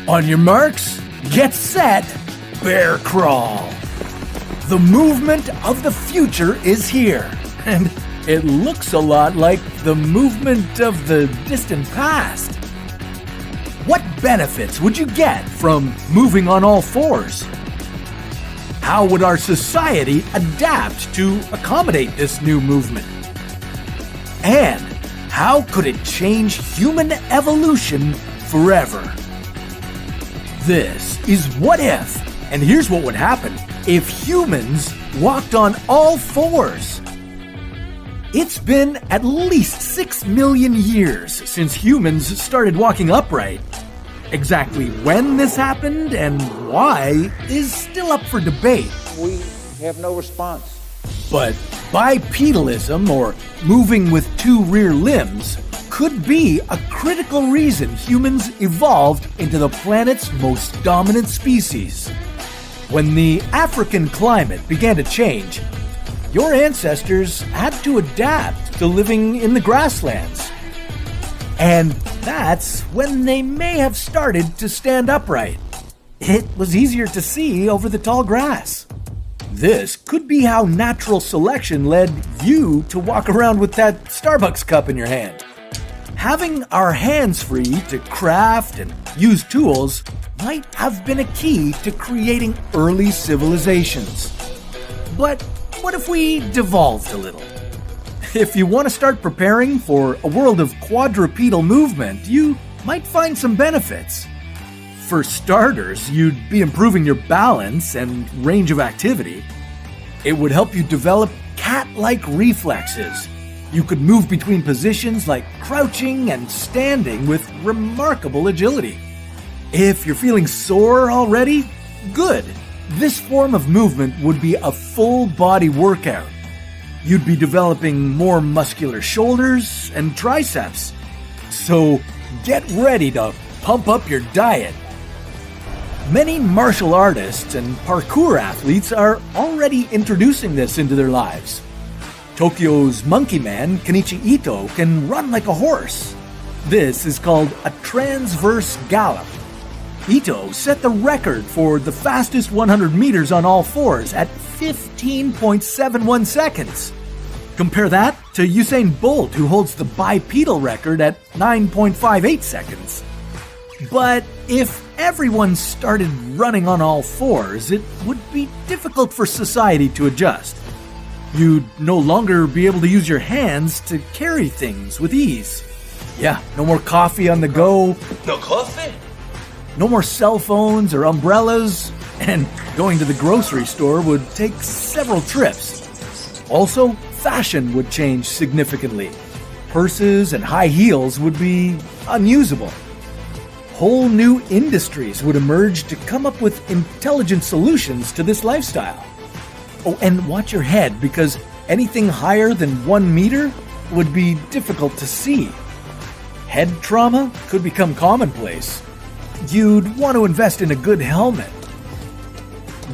On your marks, get set, bear crawl. The movement of the future is here, and it looks a lot like the movement of the distant past. What benefits would you get from moving on all fours? How would our society adapt to accommodate this new movement? And how could it change human evolution forever? This is What If, and here's what would happen if humans walked on all fours. It's been at least 6 million years since humans started walking upright. Exactly when this happened and why is still up for debate. We have no response. But bipedalism, or moving with two rear limbs, could be a critical reason humans evolved into the planet's most dominant species. When the African climate began to change, your ancestors had to adapt to living in the grasslands. And that's when they may have started to stand upright. It was easier to see over the tall grass. This could be how natural selection led you to walk around with that Starbucks cup in your hand. Having our hands free to craft and use tools might have been a key to creating early civilizations. But what if we devolved a little? If you want to start preparing for a world of quadrupedal movement, you might find some benefits. For starters, you'd be improving your balance and range of activity. It would help you develop cat-like reflexes. You could move between positions like crouching and standing with remarkable agility. If you're feeling sore already, good. This form of movement would be a full-body workout. You'd be developing more muscular shoulders and triceps. So get ready to pump up your diet. Many martial artists and parkour athletes are already introducing this into their lives. Tokyo's monkey man, Kenichi Ito, can run like a horse. This is called a transverse gallop. Ito set the record for the fastest 100 meters on all fours at 15.71 seconds. Compare that to Usain Bolt, who holds the bipedal record at 9.58 seconds. But if everyone started running on all fours, it would be difficult for society to adjust. You'd no longer be able to use your hands to carry things with ease. Yeah, no more coffee on the go. No coffee? No more cell phones or umbrellas. And going to the grocery store would take several trips. Also, fashion would change significantly. Purses and high heels would be unusable. Whole new industries would emerge to come up with intelligent solutions to this lifestyle. Oh, and watch your head, because anything higher than 1 meter would be difficult to see. Head trauma could become commonplace. You'd want to invest in a good helmet.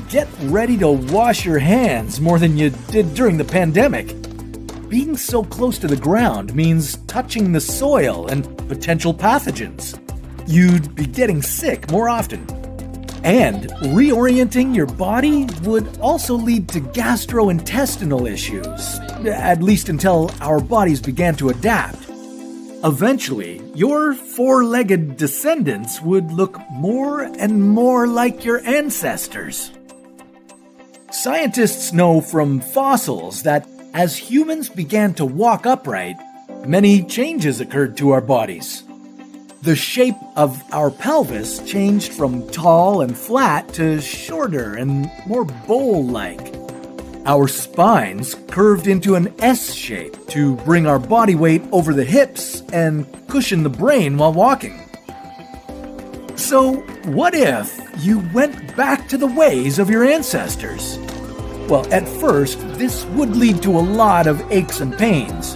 Get ready to wash your hands more than you did during the pandemic. Being so close to the ground means touching the soil and potential pathogens. You'd be getting sick more often. And reorienting your body would also lead to gastrointestinal issues, at least until our bodies began to adapt. Eventually, your four-legged descendants would look more and more like your ancestors. Scientists know from fossils that as humans began to walk upright, many changes occurred to our bodies. The shape of our pelvis changed from tall and flat to shorter and more bowl-like. Our spines curved into an S shape to bring our body weight over the hips and cushion the brain while walking. So, what if you went back to the ways of your ancestors? Well, at first, this would lead to a lot of aches and pains.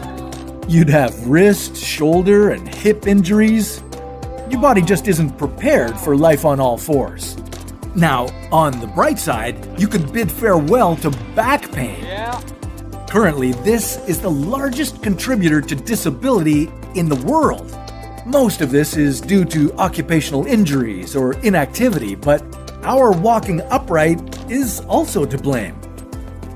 You'd have wrist, shoulder, and hip injuries. Your body just isn't prepared for life on all fours. Now, on the bright side, you could bid farewell to back pain. Yeah. Currently, this is the largest contributor to disability in the world. Most of this is due to occupational injuries or inactivity, but our walking upright is also to blame.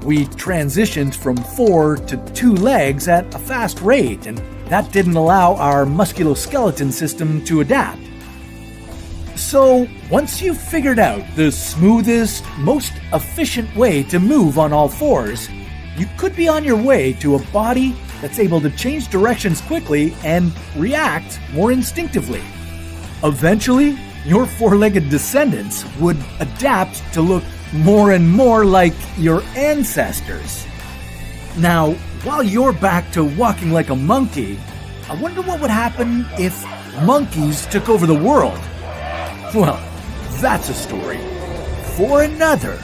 We transitioned from 4 to 2 legs at a fast rate, and that didn't allow our musculoskeletal system to adapt. So, once you've figured out the smoothest, most efficient way to move on all fours, you could be on your way to a body that's able to change directions quickly and react more instinctively. Eventually, your four-legged descendants would adapt to look more and more like your ancestors. Now, while you're back to walking like a monkey, I wonder what would happen if monkeys took over the world. Well, that's a story for another